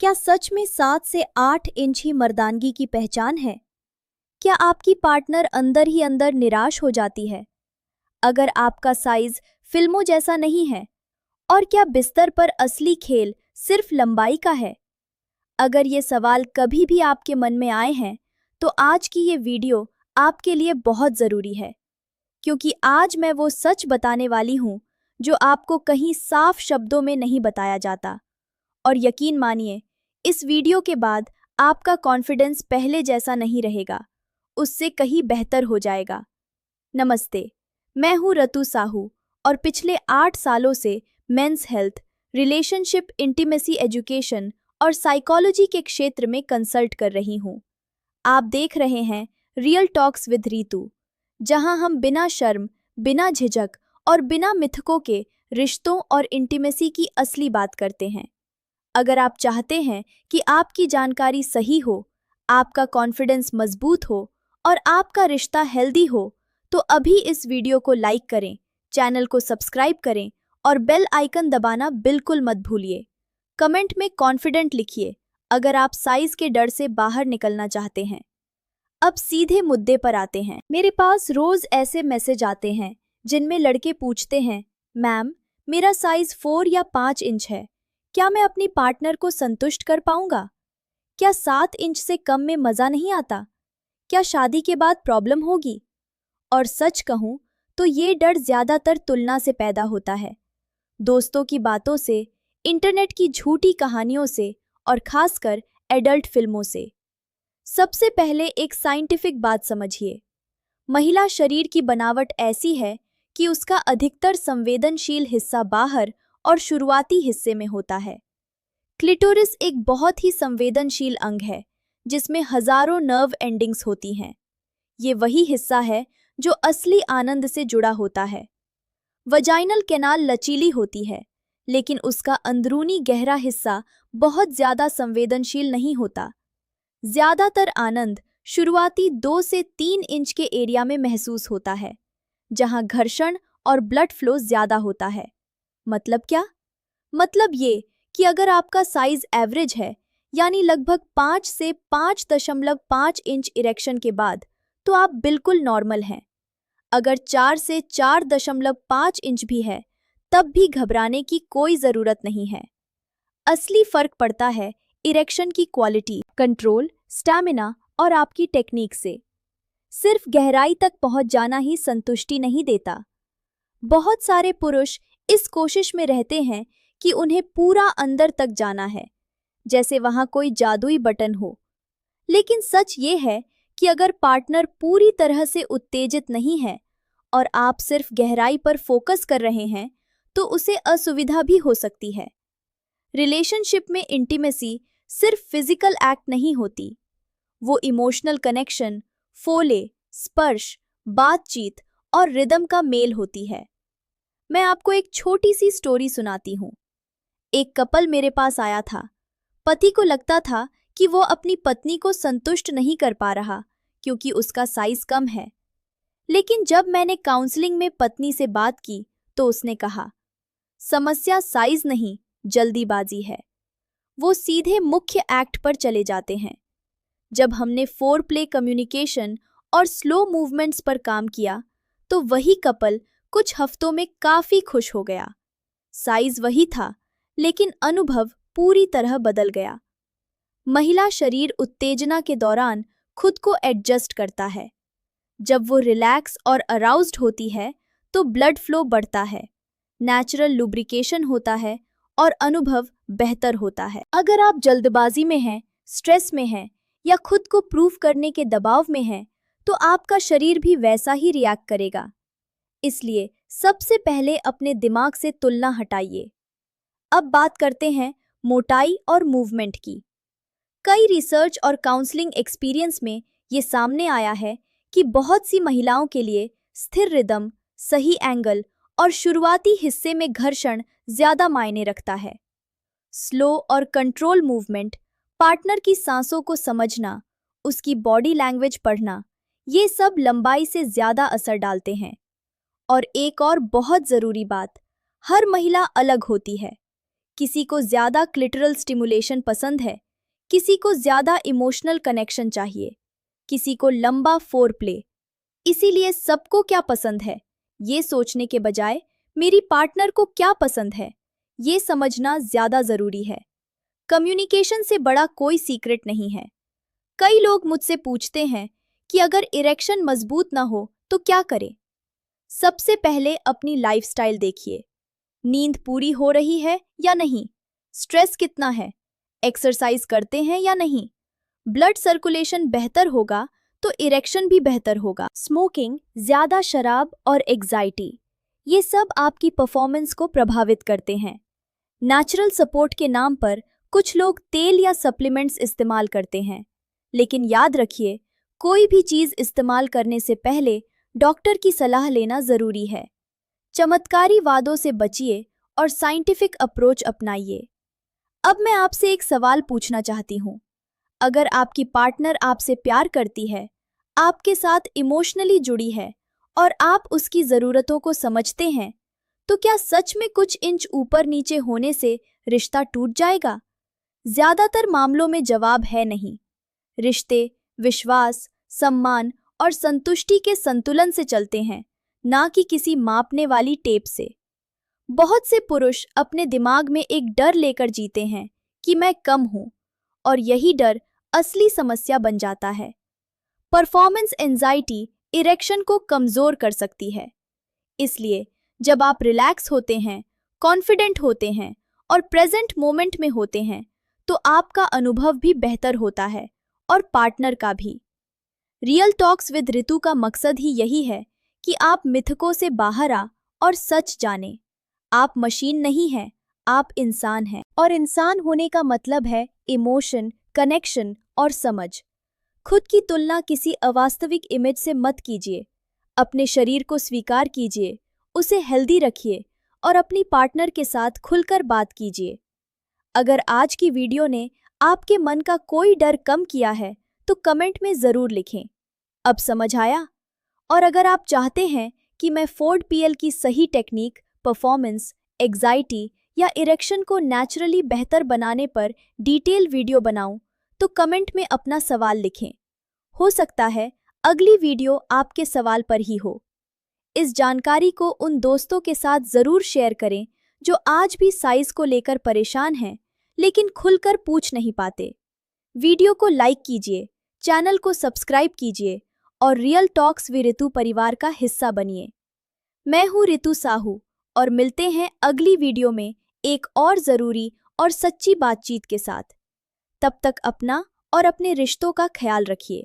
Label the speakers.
Speaker 1: क्या सच में 7 से 8 इंच ही मर्दानगी की पहचान है? क्या आपकी पार्टनर अंदर ही अंदर निराश हो जाती है अगर आपका साइज फिल्मों जैसा नहीं है? और क्या बिस्तर पर असली खेल सिर्फ लंबाई का है? अगर ये सवाल कभी भी आपके मन में आए हैं, तो आज की ये वीडियो आपके लिए बहुत ज़रूरी है, क्योंकि आज मैं वो सच बताने वाली हूँ जो आपको कहीं साफ शब्दों में नहीं बताया जाता। और यकीन मानिए, इस वीडियो के बाद आपका कॉन्फिडेंस पहले जैसा नहीं रहेगा, उससे कहीं बेहतर हो जाएगा। नमस्ते, मैं हूँ रतु साहू और पिछले 8 सालों से men's health, relationship, intimacy education और साइकोलॉजी के क्षेत्र में कंसल्ट कर रही हूँ। आप देख रहे हैं रियल टॉक्स विद रीतू, जहां हम बिना शर्म, बिना झिझक और बिना मिथकों के रिश्तों और इंटीमेसी की असली बात करते हैं। अगर आप चाहते हैं कि आपकी जानकारी सही हो, आपका कॉन्फिडेंस मजबूत हो और आपका रिश्ता हेल्दी हो, तो अभी इस वीडियो को लाइक करें, चैनल को सब्सक्राइब करें और बेल आइकन दबाना बिल्कुल मत भूलिए। कमेंट में कॉन्फिडेंट लिखिए अगर आप साइज के डर से बाहर निकलना चाहते हैं। अब सीधे मुद्दे पर आते हैं। मेरे पास रोज ऐसे मैसेज आते हैं जिनमें लड़के पूछते हैं, मैम, मेरा साइज 4 या 5 इंच है, क्या मैं अपनी पार्टनर को संतुष्ट कर पाऊंगा? क्या 7 इंच से कम में मजा नहीं आता? क्या शादी के बाद प्रॉब्लम होगी? और सच कहूं तो ये डर ज्यादातर तुलना से पैदा होता है, दोस्तों की बातों से, इंटरनेट की झूठी कहानियों से और खासकर एडल्ट फिल्मों से। सबसे पहले एक साइंटिफिक बात समझिए। महिला शरीर की बनावट ऐसी है कि उसका अधिकतर संवेदनशील हिस्सा बाहर और शुरुआती हिस्से में होता है। क्लिटोरिस एक बहुत ही संवेदनशील अंग है जिसमें हजारों नर्व एंडिंग्स होती हैं। ये वही हिस्सा है जो असली आनंद से जुड़ा होता है। वजाइनल कैनाल लचीली होती है, लेकिन उसका अंदरूनी गहरा हिस्सा बहुत ज्यादा संवेदनशील नहीं होता। ज्यादातर आनंद शुरुआती 2 से 3 इंच के एरिया में महसूस होता है, जहां घर्षण और ब्लड फ्लो ज्यादा होता है। मतलब क्या? मतलब ये कि अगर आपका साइज एवरेज है, यानी लगभग 5 से 5.5 इंच इरेक्शन के बाद, तो आप बिल्कुल नॉर्मल हैं। अगर 4 से 4.5 इंच भी है, तब भी घबराने की कोई ज़रूरत नहीं है। असली फर्क पड़ता है इरेक्शन की क्वालिटी, कंट्रोल, स्टैमिना और आपकी टेक्निक से। सिर्फ गहराई तक पहुंच जाना ही संतुष्टि नहीं देता। बहुत सारे पुरुष इस कोशिश में रहते हैं कि उन्हें पूरा अंदर तक जाना है, जैसे वहां कोई जादुई बटन हो। लेकिन सच ये है कि अगर पार्टनर पूरी तरह से उत्तेजित नहीं है और आप सिर्फ गहराई पर फोकस कर रहे हैं, तो उसे असुविधा भी हो सकती है। रिलेशनशिप में इंटीमेसी सिर्फ फिजिकल एक्ट नहीं होती, वो इमोशनल कनेक्शन, फोले, स्पर्श, बातचीत और रिदम का मेल होती है। मैं आपको एक छोटी सी स्टोरी सुनाती हूँ। एक कपल मेरे पास आया था। पति को लगता था कि वो अपनी पत्नी को संतुष्ट नहीं कर पा रहा क्योंकि उसका साइज कम है। लेकिन जब मैंने काउंसलिंग में पत्नी से बात की, तो उसने कहा, समस्या साइज नहीं, जल्दीबाजी है। वो सीधे मुख्य एक्ट पर चले जाते हैं। जब हमने फोर प्ले, कम्युनिकेशन और स्लो मूवमेंट्स पर काम किया, तो वही कपल कुछ हफ्तों में काफी खुश हो गया। साइज वही था, लेकिन अनुभव पूरी तरह बदल गया। महिला शरीर उत्तेजना के दौरान खुद को एडजस्ट करता है। जब वो रिलैक्स और अराउज्ड होती है, तो ब्लड फ्लो बढ़ता है, नेचुरल लुब्रिकेशन होता है और अनुभव बेहतर होता है। अगर आप जल्दबाजी में हैं, स्ट्रेस में हैं या खुद को प्रूव करने के दबाव में हैं, तो आपका शरीर भी वैसा ही रिएक्ट करेगा। इसलिए सबसे पहले अपने दिमाग से तुलना हटाइए। अब बात करते हैं मोटाई और मूवमेंट की। कई रिसर्च और काउंसलिंग एक्सपीरियंस में ये सामने आया है कि बहुत सी महिलाओं के लिए स्थिर रिदम, सही एंगल और शुरुआती हिस्से में घर्षण ज्यादा मायने रखता है। स्लो और कंट्रोल मूवमेंट, पार्टनर की सांसों को समझना, उसकी बॉडी लैंग्वेज पढ़ना, ये सब लंबाई से ज्यादा असर डालते हैं। और एक और बहुत जरूरी बात, हर महिला अलग होती है। किसी को ज़्यादा क्लिटरल स्टिमुलेशन पसंद है, किसी को ज़्यादा इमोशनल कनेक्शन चाहिए, किसी को लंबा फोर प्ले। इसीलिए सबको क्या पसंद है, ये सोचने के बजाय मेरी पार्टनर को क्या पसंद है, ये समझना ज़्यादा ज़रूरी है। कम्युनिकेशन से बड़ा कोई सीक्रेट नहीं है। कई लोग मुझसे पूछते हैं कि अगर इरेक्शन मजबूत ना हो तो क्या करें। सबसे पहले अपनी लाइफस्टाइल देखिए। नींद पूरी हो रही है या नहीं, स्ट्रेस कितना है, एक्सरसाइज करते हैं या नहीं, ब्लड सर्कुलेशन बेहतर होगा तो इरेक्शन भी बेहतर होगा। स्मोकिंग, ज़्यादा शराब और एग्जाइटी, ये सब आपकी परफॉर्मेंस को प्रभावित करते हैं। नेचुरल सपोर्ट के नाम पर कुछ लोग तेल या सप्लीमेंट्स इस्तेमाल करते हैं, लेकिन याद रखिए, कोई भी चीज़ इस्तेमाल करने से पहले डॉक्टर की सलाह लेना ज़रूरी है। चमत्कारी वादों से बचिए और साइंटिफिक अप्रोच अपनाइए। अब मैं आपसे एक सवाल पूछना चाहती हूँ। अगर आपकी पार्टनर आपसे प्यार करती है, आपके साथ इमोशनली जुड़ी है और आप उसकी ज़रूरतों को समझते हैं, तो क्या सच में कुछ इंच ऊपर नीचे होने से रिश्ता टूट जाएगा? ज़्यादातर मामलों में जवाब है नहीं। रिश्ते विश्वास, सम्मान और संतुष्टि के संतुलन से चलते हैं, ना कि किसी मापने वाली टेप से। बहुत से पुरुष अपने दिमाग में एक डर लेकर जीते हैं कि मैं कम हूं, और यही डर असली समस्या बन जाता है। परफॉर्मेंस एंजाइटी इरेक्शन को कमजोर कर सकती है। इसलिए जब आप रिलैक्स होते हैं, कॉन्फिडेंट होते हैं और प्रेजेंट मोमेंट में होते हैं, तो आपका अनुभव भी बेहतर होता है और पार्टनर का भी। रियल टॉक्स विद ऋतु का मकसद ही यही है कि आप मिथकों से बाहर आ और सच जाने। आप मशीन नहीं हैं, आप इंसान हैं, और इंसान होने का मतलब है इमोशन, कनेक्शन और समझ। खुद की तुलना किसी अवास्तविक इमेज से मत कीजिए। अपने शरीर को स्वीकार कीजिए, उसे हेल्दी रखिए और अपनी पार्टनर के साथ खुलकर बात कीजिए। अगर आज की वीडियो ने आपके मन का कोई डर कम किया है तो कमेंट में ज़रूर लिखें, अब समझ आया? और अगर आप चाहते हैं कि मैं 4PL की सही टेक्निक, परफॉर्मेंस, एग्जाइटी या इरेक्शन को नेचुरली बेहतर बनाने पर डिटेल वीडियो बनाऊं, तो कमेंट में अपना सवाल लिखें। हो सकता है अगली वीडियो आपके सवाल पर ही हो। इस जानकारी को उन दोस्तों के साथ ज़रूर शेयर करें जो आज भी साइज को लेकर परेशान हैं, लेकिन खुलकर पूछ नहीं पाते। वीडियो को लाइक कीजिए, चैनल को सब्सक्राइब कीजिए और रियल टॉक्स विद ऋतु परिवार का हिस्सा बनिए। मैं हूँ ऋतु साहू और मिलते हैं अगली वीडियो में एक और ज़रूरी और सच्ची बातचीत के साथ। तब तक अपना और अपने रिश्तों का ख्याल रखिए।